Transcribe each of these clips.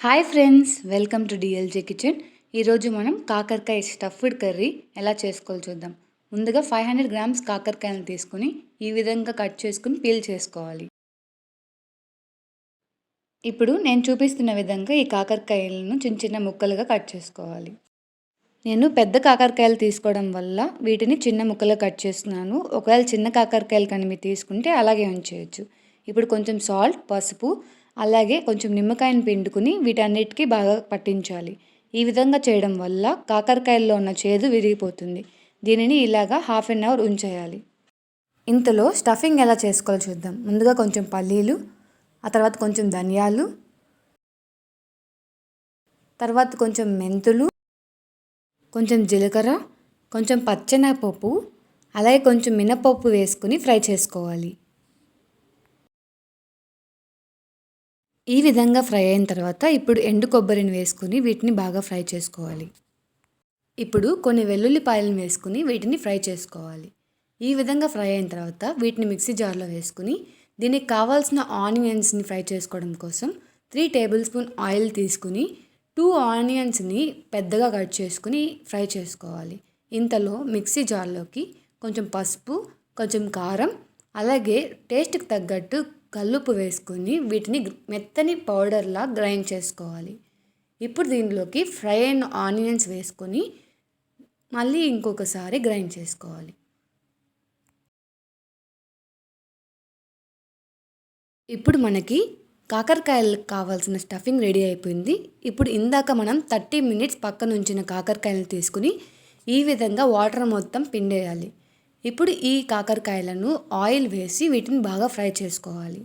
Hi friends, welcome to DLJ kitchen. ఈరోజు మనం కాకరకాయ స్టఫ్డ్ కర్రీ ఎలా చేసుకోవాలో చూద్దాం. ముందుగా 500 గ్రామ్స్ కాకరకాయలను తీసుకుని ఈ విధంగా కట్ చేసుకుని పీల్ చేసుకోవాలి. ఇప్పుడు నేను చూపిస్తున్న విధంగా ఈ కాకరకాయలను చిన్న చిన్న ముక్కలుగా కట్ చేసుకోవాలి. నేను పెద్ద కాకరకాయలు తీసుకోవడం వల్ల వీటిని చిన్న ముక్కలుగా కట్ చేస్తున్నాను. ఒకవేళ చిన్న కాకరకాయలు కానీ మీరు తీసుకుంటే అలాగే ఉంచేయచ్చు. ఇప్పుడు కొంచెం సాల్ట్, పసుపు, అలాగే కొంచెం నిమ్మకాయను పిండుకుని వీటన్నిటికీ బాగా పట్టించాలి. ఈ విధంగా చేయడం వల్ల కాకరకాయల్లో ఉన్న చేదు విరిగిపోతుంది. దీనిని ఇలాగా హాఫ్ అన్ అవర్ ఉంచేయాలి. ఇంతలో స్టఫింగ్ ఎలా చేసుకోవాలో చూద్దాం. ముందుగా కొంచెం పల్లీలు, ఆ తర్వాత కొంచెం ధనియాలు, తర్వాత కొంచెం మెంతులు, కొంచెం జీలకర్ర, కొంచెం పచ్చెనగపప్పు, అలాగే కొంచెం మినపప్పు వేసుకుని ఫ్రై చేసుకోవాలి. ఈ విధంగా ఫ్రై అయిన తర్వాత ఇప్పుడు ఎండు కొబ్బరిని వేసుకుని వీటిని బాగా ఫ్రై చేసుకోవాలి. ఇప్పుడు కొన్ని వెల్లుల్లిపాయలను వేసుకుని వీటిని ఫ్రై చేసుకోవాలి. ఈ విధంగా ఫ్రై అయిన తర్వాత వీటిని మిక్సీ జార్లో వేసుకుని దీనికి కావాల్సిన ఆనియన్స్ని ఫ్రై చేసుకోవడం కోసం 3 టేబుల్ స్పూన్ ఆయిల్ తీసుకుని 2 ఆనియన్స్ని పెద్దగా కట్ చేసుకుని ఫ్రై చేసుకోవాలి. ఇంతలో మిక్సీ జార్లోకి కొంచెం పసుపు, కొంచెం కారం, అలాగే టేస్ట్కి తగ్గట్టు కల్లుప్పు వేసుకొని వీటిని మెత్తని పౌడర్లా గ్రైండ్ చేసుకోవాలి. ఇప్పుడు దీనిలోకి ఫ్రై అయిన ఆనియన్స్ వేసుకొని మళ్ళీ ఇంకొకసారి గ్రైండ్ చేసుకోవాలి. ఇప్పుడు మనకి కాకరకాయలకు కావాల్సిన స్టఫింగ్ రెడీ అయిపోయింది. ఇప్పుడు ఇందాక మనం 30 మినిట్స్ పక్కన ఉంచిన కాకరకాయలను తీసుకుని ఈ విధంగా వాటర్ మొత్తం పిండేయాలి. ఇప్పుడు ఈ కాకరకాయలను ఆయిల్ వేసి వీటిని బాగా ఫ్రై చేసుకోవాలి.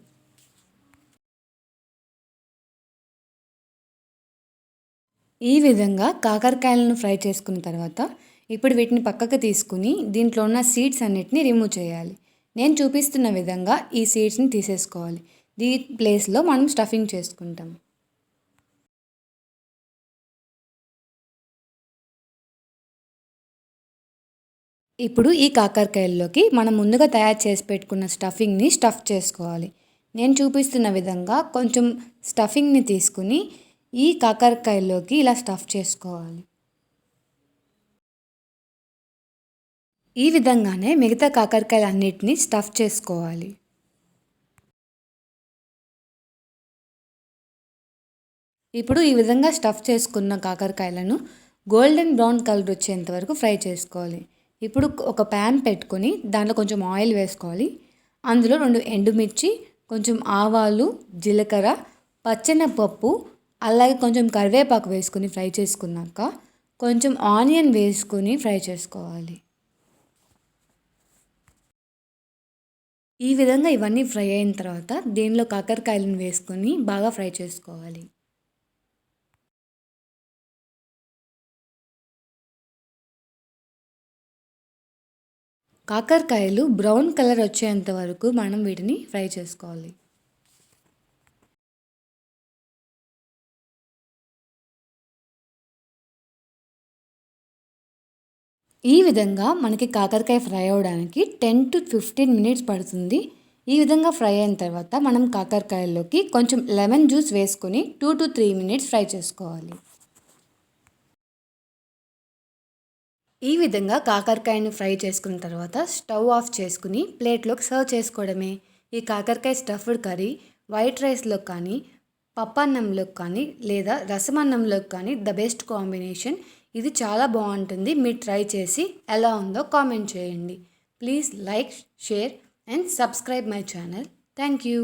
ఈ విధంగా కాకరకాయలను ఫ్రై చేసుకున్న తర్వాత ఇప్పుడు వీటిని పక్కకు తీసుకుని దీంట్లో ఉన్న సీడ్స్ అన్నిటిని రిమూవ్ చేయాలి. నేను చూపిస్తున్న విధంగా ఈ సీడ్స్ని తీసేసుకోవాలి. దీని ప్లేస్లో మనం స్టఫింగ్ చేసుకుంటాం. ఇప్పుడు ఈ కాకరకాయల్లోకి మనం ముందుగా తయారు చేసి పెట్టుకున్న స్టఫింగ్ని స్టఫ్ చేసుకోవాలి. నేను చూపిస్తున్న విధంగా కొంచెం స్టఫింగ్ని తీసుకుని ఈ కాకరకాయల్లోకి ఇలా స్టఫ్ చేసుకోవాలి. ఈ విధంగానే మిగతా కాకరకాయలు అన్నిటినీ స్టఫ్ చేసుకోవాలి. ఇప్పుడు ఈ విధంగా స్టఫ్ చేసుకున్న కాకరకాయలను గోల్డెన్ బ్రౌన్ కలర్ వచ్చేంత వరకు ఫ్రై చేసుకోవాలి. ఇప్పుడు ఒక ప్యాన్ పెట్టుకొని దాంట్లో కొంచెం ఆయిల్ వేసుకోవాలి. అందులో 2 ఎండుమిర్చి, కొంచెం ఆవాలు, జీలకర్ర, పచ్చెనగపప్పు, అలాగే కొంచెం కరివేపాకు వేసుకొని ఫ్రై చేసుకున్నాక కొంచెం ఆనియన్ వేసుకొని ఫ్రై చేసుకోవాలి. ఈ విధంగా ఇవన్నీ ఫ్రై అయిన తర్వాత దీనిలో కాకరకాయలను వేసుకొని బాగా ఫ్రై చేసుకోవాలి. కాకరకాయలు బ్రౌన్ కలర్ వచ్చేంత వరకు మనం వీటిని ఫ్రై చేసుకోవాలి. ఈ విధంగా మనకి కాకరకాయ ఫ్రై అవ్వడానికి 10 to 15 మినిట్స్ పడుతుంది. ఈ విధంగా ఫ్రై అయిన తర్వాత మనం కాకరకాయల్లోకి కొంచెం లెమన్ జ్యూస్ వేసుకొని 2 to 3 మినిట్స్ ఫ్రై చేసుకోవాలి. ఈ విధంగా కాకరకాయని ఫ్రై చేసుకున్న తర్వాత స్టవ్ ఆఫ్ చేసుకుని ప్లేట్లోకి సర్వ్ చేసుకోవడమే. ఈ కాకరకాయ స్టఫ్డ్ కర్రీ వైట్ రైస్లో కానీ, పప్పన్నంలో కానీ లేదా రసమన్నంలో కానీ ద బెస్ట్ కాంబినేషన్. ఇది చాలా బాగుంటుంది. మీరు ట్రై చేసి ఎలా ఉందో కామెంట్ చేయండి. Please like, share and subscribe my channel. Thank you.